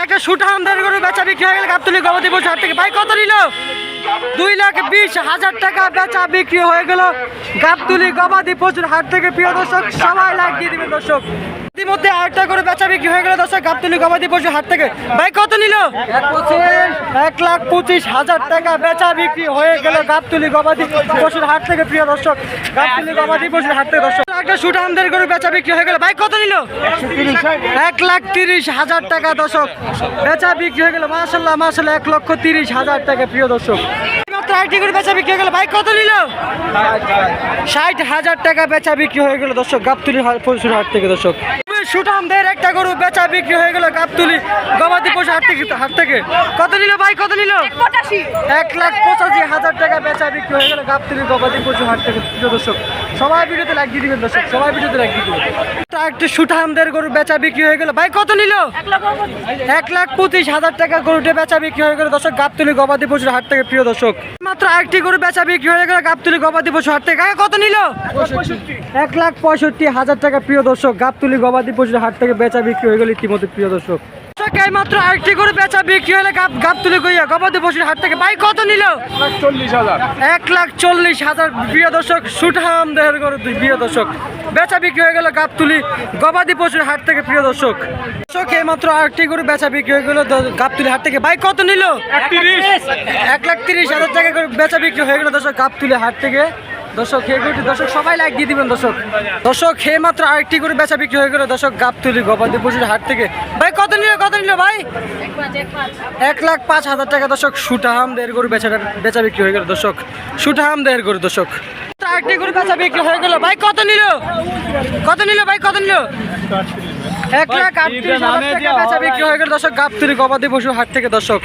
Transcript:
একটা সুঠামদের গরু বেচা বিক্রি হয়ে গেল গাবতলী গবাদি পশু হাট থেকে। ভাই কত নিল? 2,20,000 টাকা বেচা বিক্রি হয়ে গেল গাবতলী গবাদি পশুর হাট থেকে। প্রিয় দর্শক সবাই লাইক দিয়ে দিবেন দর্শক। ইতিমধ্যে আরেকটা করে বেচা বিক্রি হয়ে গেল দর্শক গাবতলী গবাদি পশুর হাট থেকে। ভাই কত নিল? 1,25,000 টাকা বেচা বিক্রি হয়ে গেল গাবতলী গবাদি পশুর হাট থেকে। প্রিয় দর্শক গাবতলী গবাদি পশুর হাট থেকে দর্শক একটা সুঠামদের গরু বেচা বিক্রি হয়ে গেল। ভাই কত নিল? 1,30,000 টাকা দর্শক বেচা বিক্রি হয়ে গেল। মাশাআল্লাহ মাশাআল্লাহ 1,30,000 টাকা। প্রিয় দর্শক মাত্র আরেকটি করে বেচা বিক্রি হয়ে গেল। ভাই কত নিল? 60,000 টাকা বেচা বিক্রি হয়ে গেল দর্শক গাবতলী পশুর হাট থেকে দর্শক। সুঠামদের একটা গরু বেচা বিক্রি হয়ে গেল গাবতলী গবাদি পশু হাট থেকে। কত নিল ভাই? কত নিল? 1,85,000 টাকা বেচা বিক্রি হয়ে গেল গাবতলী গবাদি পশু হাট থেকে। প্রিয় দর্শক সবাই ভিডিওতে লাইক দিয়ে দিবেন দর্শক, সবাই ভিডিওতে লাইক দিয়ে দিবেন। একটা সুঠামদের গরু বেচা বিক্রি হয়ে গেল। ভাই কত নিল? 1,25,000 টাকা গরুটা বেচা বিক্রি হয়ে গেল দর্শক গাবতলী গবাদি পশুর হাট থেকে। প্রিয় দর্শক মাত্র আরেকটি গরু বেচা বিক্রি হয়ে গেল গাবতলী গবাদি পশু হাট থেকে। কত নিল? 1,65,000 টাকা। প্রিয় দর্শক গাবতলী গবাদি পশুর হাট থেকে বেচা বিক্রি হয়ে গেল ইতিমধ্যে। প্রিয় দর্শক মাত্র আরেকটি গরু বেচা বিক্রি হলে গাবতলী গবাদি পশুর হাট থেকে। ভাই কত নিল? 1,40,000। প্রিয় দর্শক সুঠাম দেহের গরু প্রিয় দর্শক বেচা বিক্রি হয়ে গেল গাবতলী গবাদি পশুর হাট থেকে। প্রিয় দর্শক এই মাত্র আরেকটি গরু বেচা বিক্রি হয়ে গেল গাবতলী হাট থেকে। ভাই কত নিল? 1,30,000 টাকা করে বেচা বিক্রি হয়ে গেল দর্শক গাবতলী হাট থেকে। দর্শক দর্শক সবাই লাইক দিয়ে দিবেন দর্শক। দর্শক মাত্র আরেকটি করে বেচা বিক্রি হয়ে গেল দর্শক গাবতলী গবাদি পশুর হাট থেকে। ভাই কত নিল? কত নিল ভাই? 1,05,000 টাকা দর্শক সুঠাম দেহের গরু বেচা বিক্রি হয়ে গেল দর্শক সুঠাম দেহের গরু দর্শক আরেকটি গরু বেচা বিক্রি হয়ে গেল। ভাই কত নিল? কত নিল ভাই? কত নিল? 1,38,000 টাকা বেচা বিক্রি হয়ে গেল দর্শক গাবতলী গবাদি পশুর হাট থেকে দর্শক।